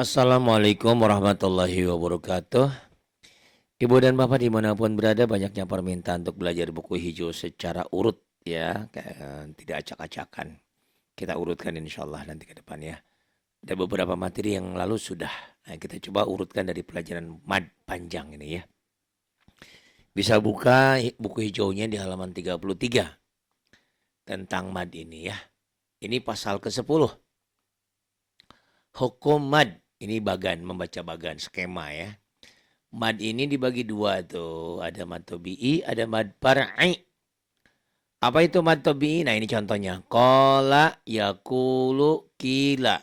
Assalamualaikum warahmatullahi wabarakatuh. Ibu dan Bapak dimanapun berada, banyaknya permintaan untuk belajar buku hijau secara urut ya, tidak acak-acakan. Kita urutkan insya Allah nanti ke depan ya. Ada beberapa materi yang lalu sudah. Nah, kita coba urutkan dari pelajaran mad panjang ini ya. Bisa buka buku hijaunya di halaman 33 tentang mad ini ya. Ini pasal ke-10. Hukum mad. Ini bagan, membaca bagan, skema ya. Mad ini dibagi dua tuh. Ada mad tobi'i, ada mad par'i. Apa itu mad tobi'i? Nah ini contohnya. Kola, yakulu, kila.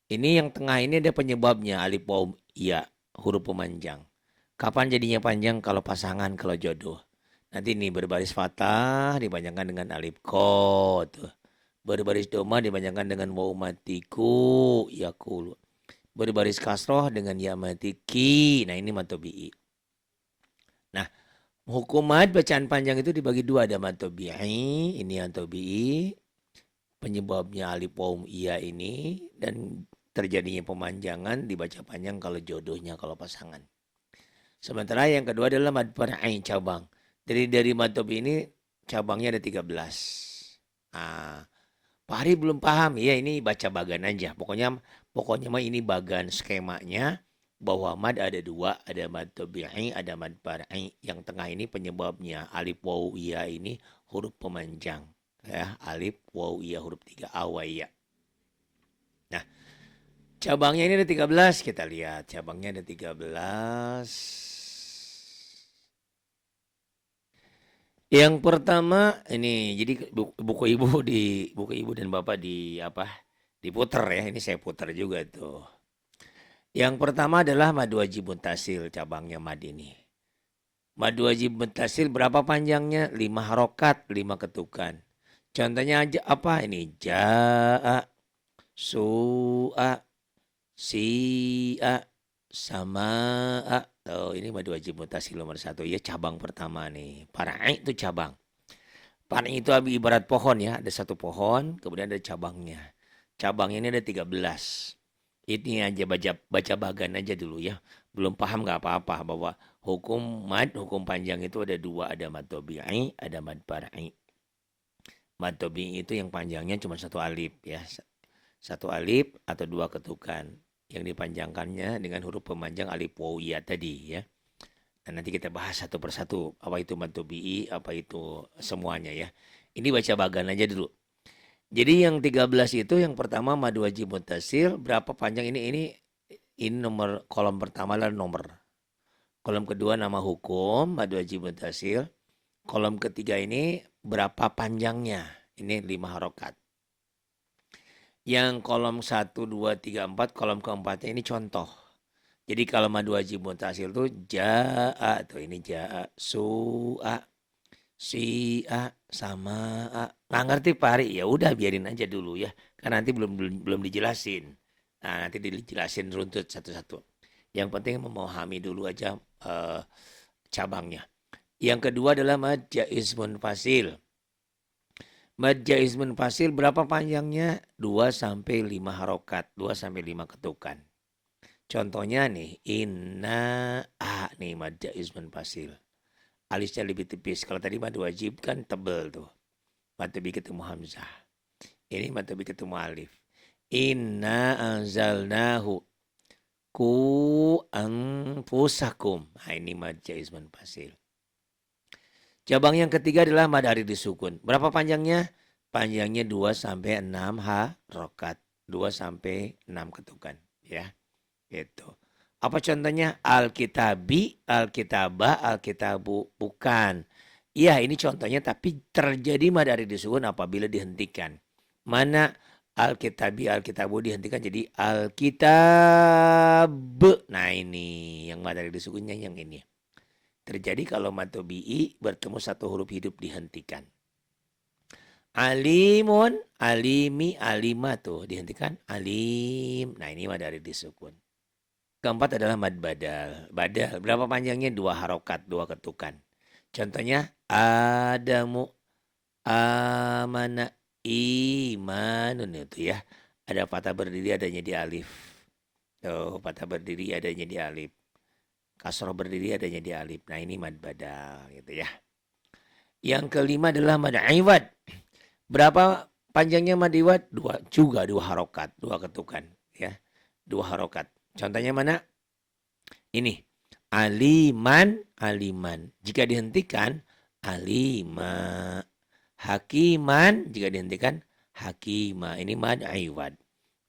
Ini yang tengah ini ada penyebabnya. Alif, waw, ya. Huruf pemanjang. Kapan jadinya panjang? Kalau pasangan, kalau jodoh. Nanti nih berbaris fathah dipanjangkan dengan alif ko tuh. Berbaris doma dipanjangkan dengan waw matiku, yakulu. Berbaris kasroh dengan ya matiki. Nah ini mad tobi'i. Nah, hukum mad bacaan panjang itu dibagi dua, ada mad tabi'i, ini yang tabi'i, penyebabnya alif waw iya ini dan terjadinya pemanjangan dibaca panjang kalau jodohnya, kalau pasangan. Sementara yang kedua adalah mad far'i, cabang. Dari mad tabi'i ini cabangnya ada 13. Ah, Pak Hari belum paham, ya ini baca bagan aja. Pokoknya mah ini bagan skemanya bahwa mad ada dua, ada mad tabi'i, ada mad far'i. Yang tengah ini penyebabnya alif waw ya ini huruf pemanjang. Ya, alif waw ya huruf 3 awaya. Nah, cabangnya ini ada 13, kita lihat. Cabangnya ada 13. Yang pertama ini jadi buku ibu buku ibu dan bapak diputer ya. Ini saya putar juga tuh. Yang pertama adalah mad wajib muntasil, cabangnya mad ini. Mad wajib muntasil berapa panjangnya? 5 harokat, 5 ketukan. Contohnya aja apa ini? Ja'a, su'a, si'a, sama'a. Tuh, ini mad wajib muntasil nomor 1 ya, cabang pertama nih. Para'i itu cabang. Para'i itu ibarat pohon ya, ada satu pohon, kemudian ada cabangnya. Cabangnya ini ada 13. Ini aja baca bagan aja dulu ya. Belum paham nggak apa-apa bahwa hukum panjang itu ada dua, ada mad tabi'i, ada mad far'i. Mad tabi'i itu yang panjangnya cuma satu alif ya. Satu alif atau dua ketukan yang dipanjangkannya dengan huruf pemanjang alif waw ya tadi ya. Dan nanti kita bahas satu persatu apa itu mad tabi'i, apa itu semuanya ya. Ini baca bagan aja dulu. Jadi yang 13 itu yang pertama mad wajib muttasil, berapa panjang ini nomor kolom pertama adalah nomor. Kolom kedua nama hukum mad wajib muttasil. Kolom ketiga ini berapa panjangnya? Ini 5 harokat. Yang kolom 1, 2, 3, 4, kolom keempatnya ini contoh. Jadi kalau mad wajib muttasil tuh ja'a, tuh ini ja'a, su'a, si'a, sama'a. Nggak ngerti Pak Ari? Ya udah biarin aja dulu ya. Kan nanti belum dijelasin. Nah, nanti dijelasin runtut satu-satu. Yang penting memahami dulu aja cabangnya. Yang kedua adalah mad jaiz munfasil. Mad jaiz munfasil berapa panjangnya? 2 sampai 5 harokat, 2 sampai 5 ketukan. Contohnya nih, inna a nih mad jaiz munfasil. Alisnya lebih tipis. Kalau tadi mad wajib kan tebel tuh. Mad tabi ketemu hamzah. Ini mad tabi ketemu alif. Inna anzalnahu ku anfusakum. Nah ini mad jaiz munfasil. Cabang yang ketiga adalah mad arid disukun. Berapa panjangnya? Panjangnya 2 sampai 6 harokat. 2 sampai 6 ketukan. Ya, gitu. Apa contohnya? Alkitabi, alkitabah, alkitabu. Bukan. Iya ini contohnya tapi terjadi mad arid disukun apabila dihentikan. Mana alkitabi, alkitabu dihentikan jadi alkitab. Nah ini yang mad arid disukunnya yang ini. Terjadi kalau mad tabi'i bertemu satu huruf hidup dihentikan. Alimun, alimi, alima tuh dihentikan alim. Nah ini mad arid disukun. Keempat adalah mad badal. Badal berapa panjangnya? 2 harokat, 2 ketukan. Contohnya adamu, amana, imanun itu ya. Ada fathah berdiri adanya di alif. Tuh, patah berdiri adanya di alif. Kasroh berdiri adanya di alif. Nah, ini mad badal gitu ya. Yang kelima adalah mad iwad. Berapa panjangnya mad iwad? Dua harokat, dua ketukan ya. Dua harokat. Contohnya mana? Ini. Aliman, aliman. Jika dihentikan, alima. Hakiman, jika dihentikan, hakima. Ini mad iwad.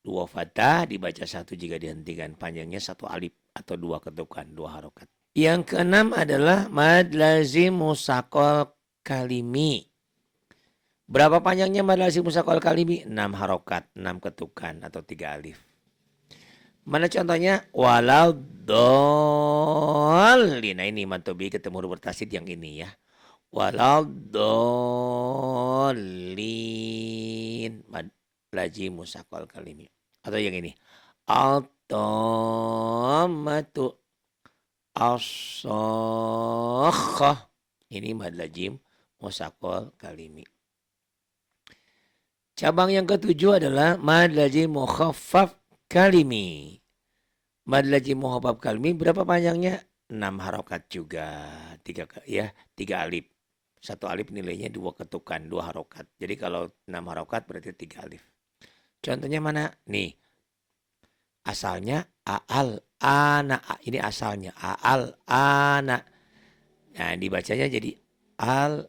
Dua fathah dibaca satu jika dihentikan. Panjangnya satu alif atau dua ketukan, dua harokat. Yang keenam adalah mad lazim musakol kalimi. Berapa panjangnya mad lazim musakol kalimi? 6 harokat, 6 ketukan atau 3 alif. Mana contohnya? Walau dolin. Nah ini mantobi ketemu huruf bertasid yang ini ya. Walau dolin. Mad lazim musakol kalimi. Atau yang ini. Al-tammatu as-sakhah. Ini mad lazim musakol kalimi. Cabang yang ketujuh adalah mad lazim mukhaffaf kalimi. Mad lazim mukhaffaf kalimi berapa panjangnya? 6 harokat juga. 3 alif. 1 alif nilainya 2 ketukan, 2 harokat. Jadi kalau 6 harokat berarti 3 alif. Contohnya mana? Nih. Asalnya aal ana. Ini asalnya aal ana. Nah, dibacanya jadi al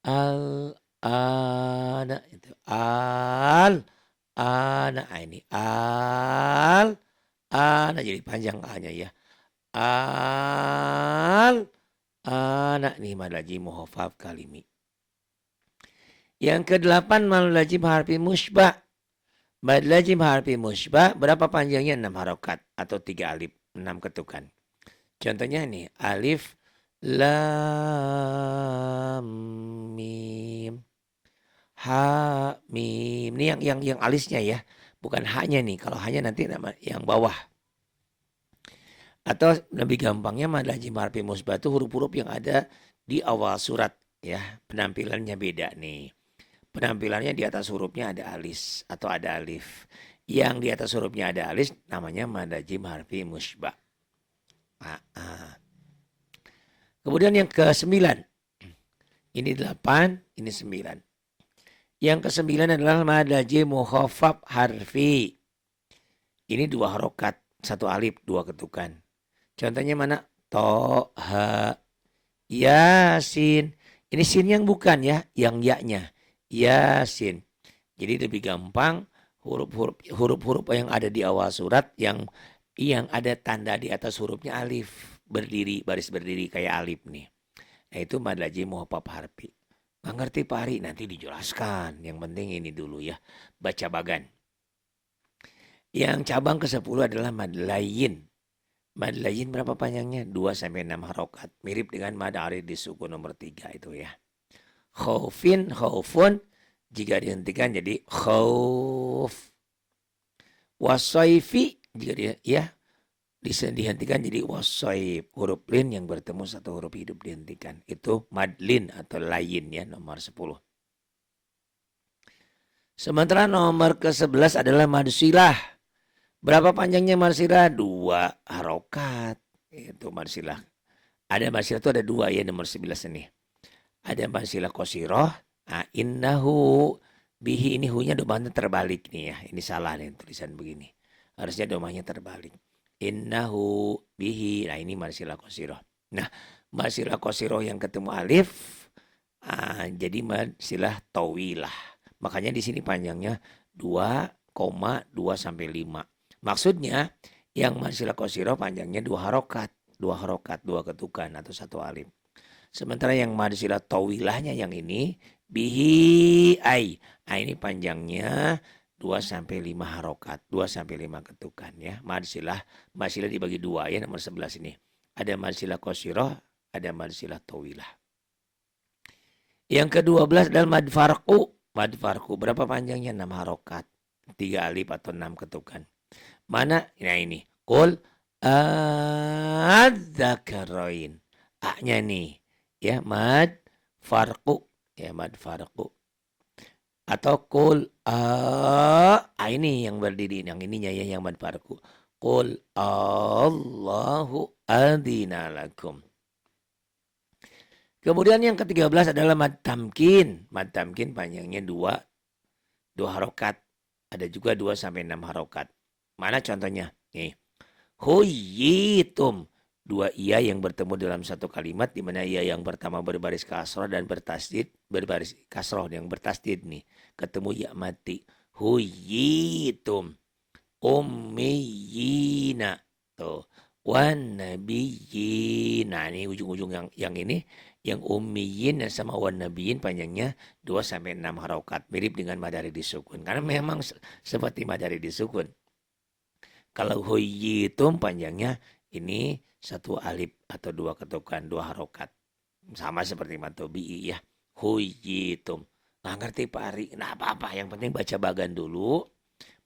ana itu al ana. Ini al ana jadi panjang a-nya ya. Al ana nih mad lazim mukhaffaf kalimi. Yang ke-8 mad lazim harfi musyba'. Mad lazim harfi musyba' berapa panjangnya? 6 harokat atau 3 alif, 6 ketukan. Contohnya nih, alif lam mim ha mim. Ini yang alisnya ya, bukan haknya nih. Kalau haknya nanti nama yang bawah. Atau lebih gampangnya mad lazim harfi musyba' itu huruf-huruf yang ada di awal surat ya. Penampilannya beda nih. Penampilannya di atas hurufnya ada alis atau ada alif. Yang di atas hurufnya ada alis namanya mad lazim harfi musyba'. Kemudian yang ke-9. Ini 8, ini 9. Yang ke-9 adalah mad lazim mukhaffaf harfi. Ini 2 harokat, 1 alif, 2 ketukan. Contohnya mana? Toha, yasin. Ini sin yang bukan ya, yang ya-nya. Yasin. Jadi lebih gampang huruf-huruf yang ada di awal surat yang ada tanda di atas hurufnya alif berdiri, baris berdiri kayak alif nih. Nah itu mad lazim mukhaffaf harfi. Nggak ngerti Pak Ari? Nanti dijelaskan. Yang penting ini dulu ya, baca bagan. Yang cabang ke-10 adalah mad layin. Mad layin berapa panjangnya? 2-6 harokat. Mirip dengan mad arid di suku nomor 3 itu ya. Khaufin, khaufun. Jika dihentikan jadi khauf. Wasaifi. Jika dihentikan jadi wasaif. Huruf lin yang bertemu satu huruf hidup dihentikan. Itu mad lin atau layin ya, nomor 10. Sementara nomor ke-11 adalah mad silah. Berapa panjangnya mad silah? 2 harokat. Itu mad silah. Ada mad silah itu ada 2 ya, nomor 11 ini. Ada mad silah qasiroh. Innahu bihi, ini hu-nya domahnya terbalik nih ya. Ini salah nih tulisan begini. Harusnya domahnya terbalik. Innahu bihi. Nah ini mad silah qasiroh. Nah mad silah qasiroh yang ketemu alif jadi mad silah tawilah. Makanya di sini panjangnya 2,2 sampai 5. Maksudnya yang mad silah qasiroh panjangnya 2 harokat, 2 ketukan atau 1 alif. Sementara yang mad silah tawilahnya yang ini bihi ai. Nah ini panjangnya 2 sampai 5 harokat, 2 sampai 5 ketukan ya. Mad silah dibagi 2 ya, nomor 11 ini. Ada mad silah qasiroh, ada mad silah tawilah. Yang ke-12 adalah mad farqu. Mad farqu berapa panjangnya? 6 harokat, 3 alif atau 6 ketukan. Mana? Nah ini. Qul adzakarain. A-nya nih. Ya, mad farqu. Ya, mad farqu. Atau ini yang berdiri, yang ininya ya, yang mad farku. Qul Allahu adzina lakum. Kemudian yang ke-13 adalah mad tamkin. Mad tamkin panjangnya 2 harokat. Ada juga 2 sampai 6 harokat. Mana contohnya? Nih. Huyitum. 2 iya yang bertemu dalam satu kalimat, di mana iya yang pertama berbaris kasroh dan bertasdid, berbaris kasroh yang bertasdid nih. Ketemu ya mati. Huyitum. Ummiyina. Tuh. Wan nabiyyin. Nah, ini ujung-ujung yang ini, yang ummiyin dan sama wan nabiyyin panjangnya 2 sampai 6 harokat, mirip dengan madari disukun. Karena memang seperti madari disukun. Kalau huyitum panjangnya ini 1 alif atau 2 ketukan, 2 harokat. Sama seperti matobi'i ya. Huyitum. Nggak ngerti Pak Ari? Nah, apa-apa. Yang penting baca bagan dulu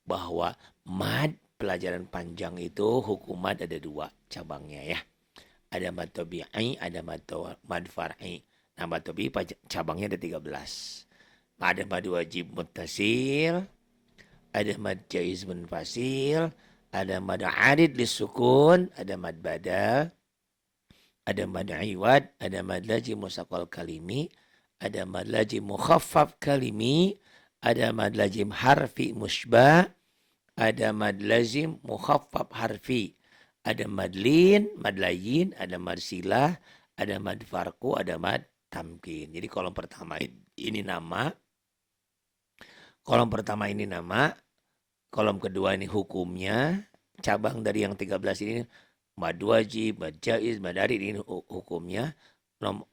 bahwa mad pelajaran panjang itu hukum mad ada 2 cabangnya ya. Ada mad tabi'i, ada mad far'i. Nah, mad tabi'i cabangnya ada 13. Ada mad wajib muttasil, ada mad jaiz munfasil, ada mad arid lisukun, ada mad badal, ada mad iwad, ada mad lazim musaqal kalimi, ada mad lazim mukhaffaf kalimi, ada mad lazim harfi musybah, ada mad lazim mukhaffaf harfi, ada madlin, madlayin, ada mad silah, ada mad farku, ada mad tamkin. Jadi kolom pertama ini nama, kolom pertama ini nama, kolom kedua ini hukumnya, cabang dari yang 13 ini mad wajib, mad jaiz, mad arid, ini hukumnya.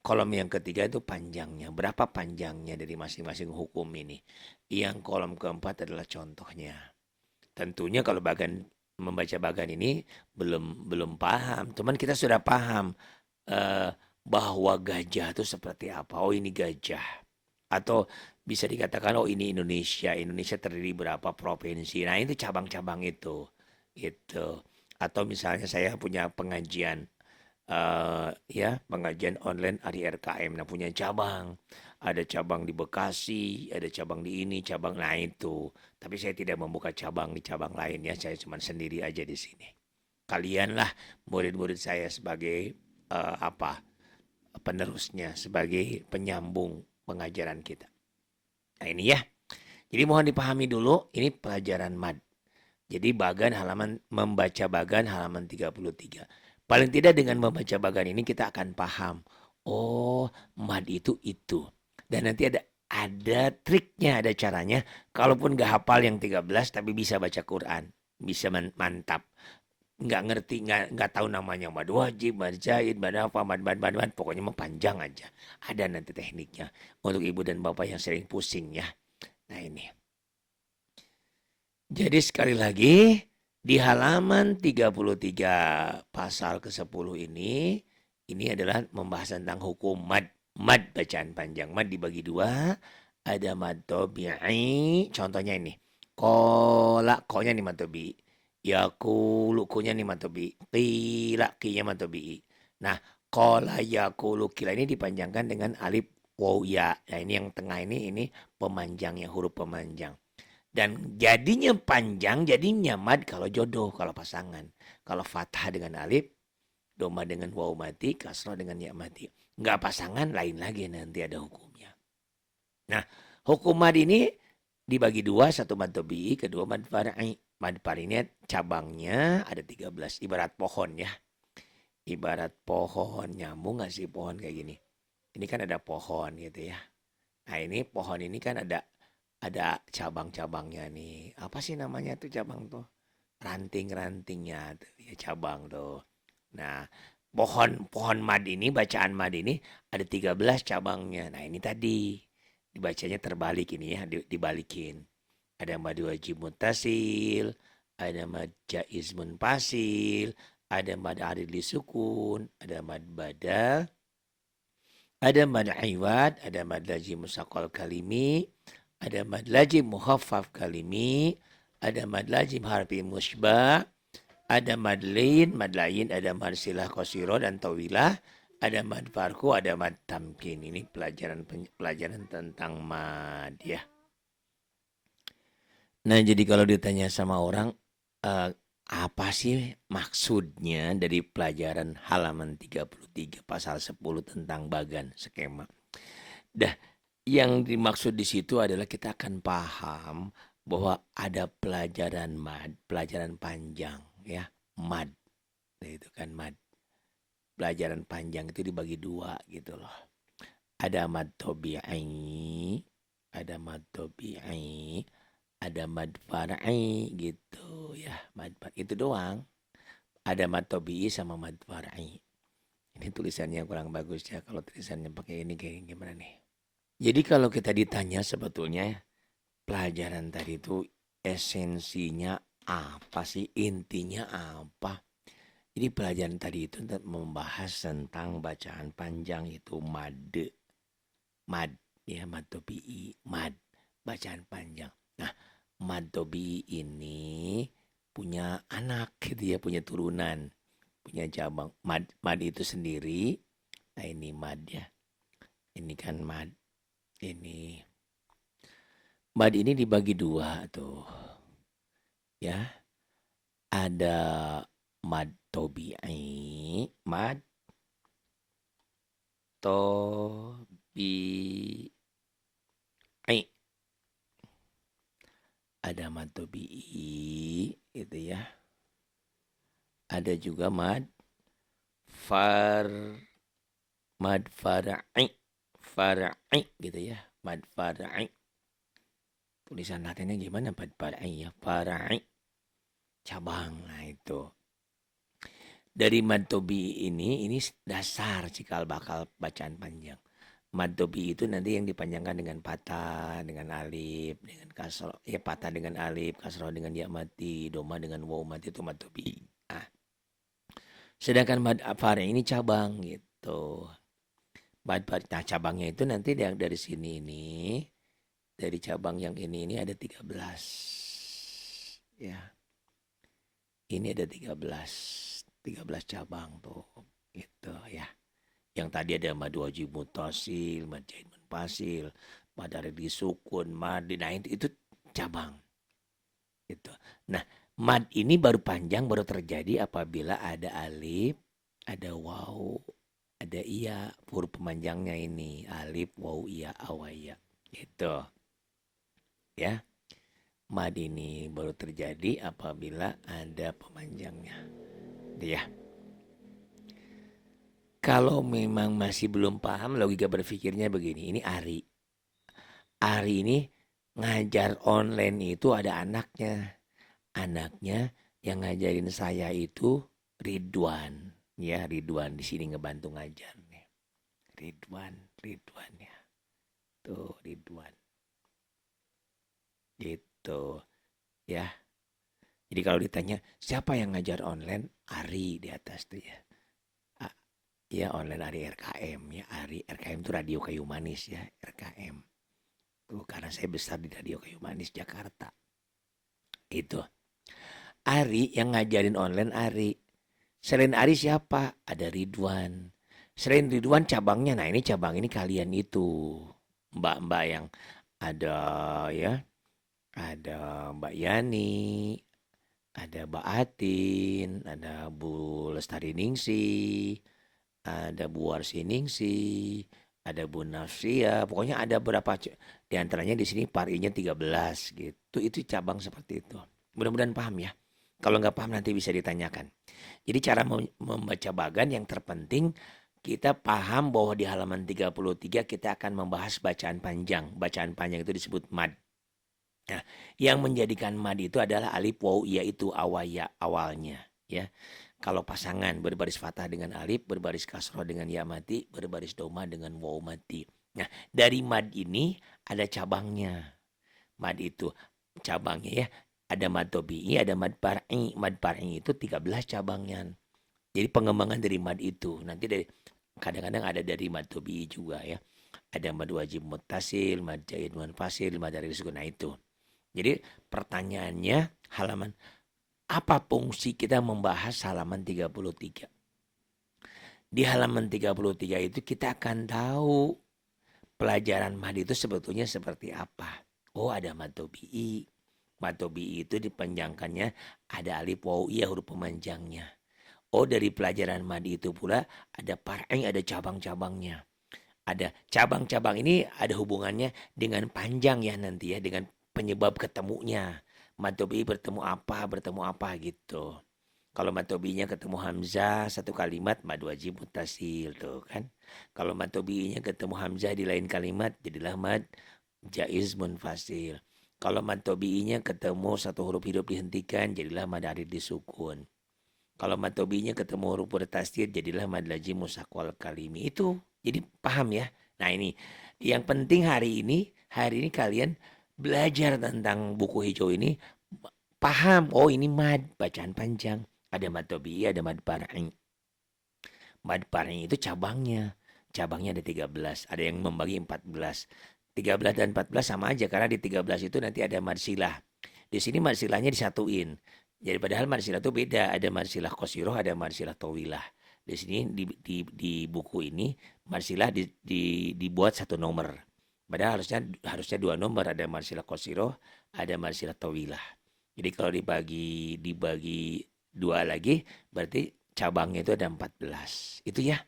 Kolom yang ketiga itu panjangnya. Berapa panjangnya dari masing-masing hukum ini? Yang kolom keempat adalah contohnya. Tentunya kalau membaca bagan ini belum paham. Cuman kita sudah paham bahwa gajah itu seperti apa. Oh, ini gajah. Atau bisa dikatakan oh ini Indonesia. Indonesia terdiri berapa provinsi. Nah, itu cabang-cabang itu. Gitu. Atau misalnya saya punya pengajian pengajian online Ari RKM. Nah, punya cabang. Ada cabang di Bekasi, ada cabang di ini, cabang lain itu. Tapi saya tidak membuka cabang di cabang lain ya. Saya cuma sendiri aja di sini. Kalianlah murid-murid saya sebagai penerusnya, sebagai penyambung pengajaran kita. Nah, ini ya. Jadi mohon dipahami dulu, ini pelajaran mad. Jadi membaca bagan halaman 33. Paling tidak dengan membaca bagan ini kita akan paham. Oh, mad itu. Dan nanti ada triknya, ada caranya. Kalaupun gak hafal yang 13 tapi bisa baca Quran. Bisa mantap. Nggak ngerti, nggak tahu namanya. Mad wajib, mad jaid, mad apa, mad. Pokoknya mah panjang aja. Ada nanti tekniknya. Untuk ibu dan bapak yang sering pusing ya. Nah, ini. Jadi sekali lagi, di halaman 33 pasal ke-10 ini adalah membahas tentang hukum mad. Mad bacaan panjang. Mad dibagi 2. Ada mad tabi'i. Contohnya ini. Konya nih mad tabi'i. Yakulu kunya nih mad tabi'i. Qila kinya mad tabi'i. Nah, kola yakulu kila ini dipanjangkan dengan alif waw ya. Nah, ini yang tengah ini pemanjangnya, huruf pemanjang. Dan jadinya panjang, jadinya mad kalau jodoh, kalau pasangan. Kalau fathah dengan alif, doma dengan waw mati, kasroh dengan ya mati. Enggak pasangan, lain lagi nanti ada hukumnya. Nah, hukum mad ini dibagi 2, 1 mad tabi'i, kedua mad far'i. Mad far'i ini cabangnya ada 13, ibarat pohon ya. Ibarat pohon, nyambung gak sih pohon kayak gini? Ini kan ada pohon gitu ya. Nah, ini pohon ini kan ada cabang-cabangnya nih. Apa sih namanya tuh cabang tuh? Ranting-rantingnya tuh ya, cabang tuh. Nah, pohon mad ini, bacaan mad ini ada 13 cabangnya. Nah, ini tadi dibacanya terbalik ini ya, dibalikin. Ada mad wajib muttasil, ada mad jaiz munfasil, ada mad arid lisukun, ada mad badal, ada mad iwad, ada mad lazim musaqal kalimi, ada mad lazim mukhaffaf kalimi, ada mad lazim harfi musybah, ada madlin, madlayin, ada mad silah qasiro dan tawilah, ada mad farku, ada mad tamkin. Ini pelajaran tentang mad ya. Nah, jadi kalau ditanya sama orang, eee, apa sih maksudnya dari pelajaran halaman 33 pasal 10 tentang bagan skema? Dah, yang dimaksud di situ adalah kita akan paham bahwa ada pelajaran mad, pelajaran panjang ya, mad. Nah, itu kan mad. Pelajaran panjang itu dibagi dua gitu loh. Ada mad tobi'i, ada mad tobi'i, ada mad far'i gitu ya. Itu doang. Ada mad tobi'i sama mad far'i. Ini tulisannya kurang bagus ya. Kalau tulisannya pakai ini kayak gimana nih? Jadi kalau kita ditanya sebetulnya pelajaran tadi itu esensinya apa sih? Intinya apa? Jadi pelajaran tadi itu membahas tentang bacaan panjang itu mad, mad ya mad tobi'i, mad bacaan panjang. Nah, mad tobi'i ini punya anak gitu ya, punya turunan, punya cabang. Mad itu sendiri, nah ini mad ya. Ini kan mad, ini mad ini dibagi dua tuh ya. Ada mad tobi'i, mad tobi'i. Ada mad tobi'i itu ya. Ada juga far mad far'i, far'i gitu ya. Mad far'i. Tulisan Latinnya gimana mad far'i ya? Far'i, cabang. Nah itu. Dari mad tobi'i ini dasar cikal bakal bacaan panjang. Mad tobi'i itu nanti yang dipanjangkan dengan patah, dengan alif, dengan kasroh. Ya patah dengan alif, kasroh dengan ya mati, doma dengan waw mati itu mad tobi'i. Nah, sedangkan mad far'i ini cabang gitu. Mad far'i, nah cabangnya itu nanti yang dari sini ini, dari cabang yang ini ada 13. Ya, ini ada 13 cabang tuh gitu ya. Yang tadi ada mad wajib mutasil, mad jaid munfasil, mad aridi sukun, mad nah itu cabang gitu. Nah, mad ini baru panjang baru terjadi apabila ada alif, ada waw, ada iya, huruf pemanjangnya ini alif, waw, iya, awaya gitu. Ya. Mad ini baru terjadi apabila ada pemanjangnya. Ya. Kalau memang masih belum paham logika berpikirnya begini, ini Ari. Ari ini ngajar online itu ada anaknya. Anaknya yang ngajarin saya itu Ridwan. Ya, Ridwan di sini ngebantu ngajar nih. Ridwan ya. Tuh Ridwan. Gitu. Ya. Jadi kalau ditanya siapa yang ngajar online? Ari di atas tuh ya. Ya online Ari RKM ya. Ari RKM itu Radio Kayu Manis ya. RKM. Tuh karena saya besar di Radio Kayu Manis Jakarta. Itu. Ari yang ngajarin online Ari. Selain Ari siapa? Ada Ridwan. Selain Ridwan cabangnya, nah ini cabang ini kalian itu. Mbak-mbak yang ada ya. Ada Mbak Yani, ada Mbak Atin, ada Bu Lestari Ningsi, ada Bu Warsi Ningsi, ada Bu Nafsia. Pokoknya ada berapa di antaranya di sini parinya 13 gitu. Itu cabang seperti itu. Mudah-mudahan paham ya. Kalau nggak paham nanti bisa ditanyakan. Jadi cara membaca bagan yang terpenting kita paham bahwa di halaman 33 kita akan membahas bacaan panjang. Bacaan panjang itu disebut mad. Nah, yang menjadikan mad itu adalah alif waw yaitu awaya awalnya ya. Kalau pasangan berbaris fathah dengan alif, berbaris kasroh dengan ya mati, berbaris doma dengan waw mati. Nah, dari mad ini ada cabangnya. Mad itu cabangnya ya. Ada mad tobi'i, ada mad par'i. Mad par'i itu 13 cabangnya. Jadi pengembangan dari mad itu. Nanti dari kadang-kadang ada dari mad tobi'i juga ya. Ada mad wajib muttasil, mad jaid munfasil, mad aridi sukun. Nah itu. Jadi pertanyaannya halaman apa fungsi kita membahas halaman 33? Di halaman 33 itu kita akan tahu pelajaran mad itu sebetulnya seperti apa. Oh ada mad tobi'i, Mad tabi'i itu dipanjangkannya ada alif waw iya huruf pemanjangnya. Oh, dari pelajaran mad itu pula ada far'i, ada cabang-cabangnya. Ada cabang-cabang ini ada hubungannya dengan panjang ya nanti ya, dengan penyebab ketemunya. Mad tabi'i bertemu apa gitu. Kalau mad tabi'inya ketemu hamzah satu kalimat mad wajib muttasil tuh kan. Kalau mad tabi'inya ketemu hamzah di lain kalimat jadilah mad jaiz munfasil. Kalau mad tabi'inya ketemu satu huruf hidup dihentikan jadilah mad arid disukun. Kalau mad tabi'inya ketemu huruf bertasdid jadilah mad lazim musaqqal kalimi. Itu jadi paham ya. Nah ini yang penting hari ini kalian belajar tentang buku hijau ini, paham. Oh ini mad bacaan panjang. Ada mad tabi'i, ada mad far'i. Mad far'i itu cabangnya. Cabangnya ada 13, ada yang membagi 14. 13 dan 14 sama aja karena di 13 itu nanti ada mad silah. Di sini mad silahnya disatuin. Jadi padahal mad silah itu beda, ada mad silah qasiroh, ada mad silah tawilah. Di sini di buku ini mad silah dibuat satu nomor. Padahal harusnya dua nomor, ada mad silah qasiroh, ada mad silah tawilah. Jadi kalau dibagi dua lagi berarti cabangnya itu ada 14. Itu ya.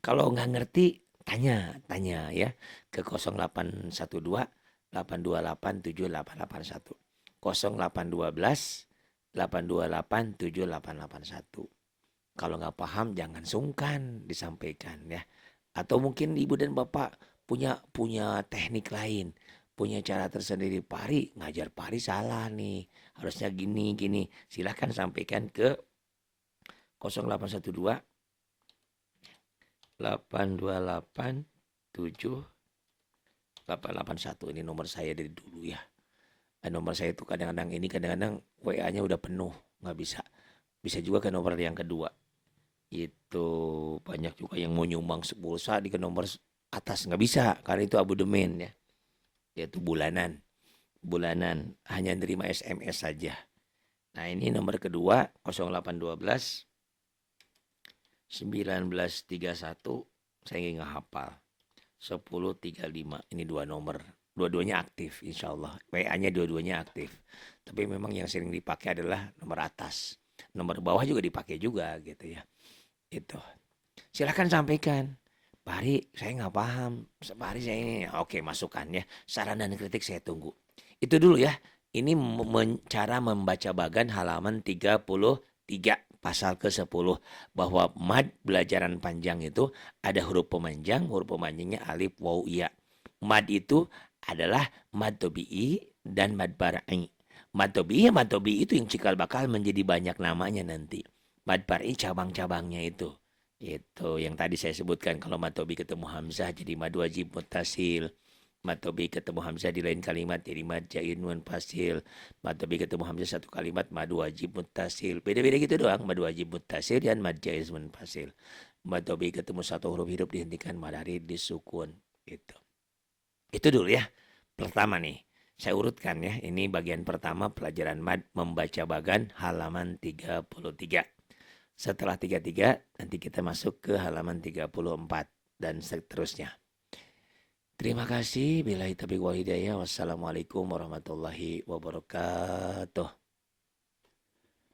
Kalau nggak ngerti tanya ya ke 0812 828 7881. 0812 828 7881. Kalau nggak paham jangan sungkan disampaikan ya. Atau mungkin ibu dan bapak punya teknik lain, punya cara tersendiri. Pari ngajar pari salah nih, harusnya gini. Silahkan sampaikan ke 0812 828 7881. Ini nomor saya dari dulu ya. Nomor saya itu kadang-kadang WA-nya udah penuh, nggak bisa. Bisa juga ke nomor yang kedua. Itu banyak juga yang mau nyumbang pulsa di ke nomor atas, nggak bisa karena itu abodemen ya. Yaitu bulanan hanya nerima SMS saja. Nah ini nomor kedua 0812 1931, saya nggak hafal. 1035, ini dua nomor. Dua-duanya aktif insya Allah. WA-nya dua-duanya aktif. Tapi memang yang sering dipakai adalah nomor atas. Nomor bawah juga dipakai juga gitu ya. Itu. Silahkan sampaikan. Pak Hari, saya nggak paham. Pak Hari saya ini. Oke, masukkan ya. Saran dan kritik saya tunggu. Itu dulu ya. Ini cara membaca bagan halaman 33. Pasal ke-10 bahwa mad belajaran panjang itu ada huruf pemanjangnya alif waw ya. Mad itu adalah mad tabi'i dan mad far'i. Mad tabi'i itu yang cikal bakal menjadi banyak namanya nanti. Mad far'i cabang-cabangnya itu. Itu yang tadi saya sebutkan, kalau mad tabi'i ketemu hamzah jadi mad wajib muttasil. Mad tabi'i ketemu hamzah di lain kalimat jadi mad jaiz munfasil. Mad tabi'i ketemu hamzah satu kalimat mad wajib muttasil. Beda-beda gitu doang, mad wajib muttasil dan mad jaiz munfasil. Mad tabi'i ketemu satu huruf hidup dihentikan mad arid disukun. Itu dulu ya. Pertama nih, saya urutkan ya. Ini bagian pertama pelajaran mad membaca bagan halaman 33. Setelah 33 nanti kita masuk ke halaman 34 dan seterusnya. Terima kasih. Billahi taufiq wal hidayah. Wassalamualaikum warahmatullahi wabarakatuh.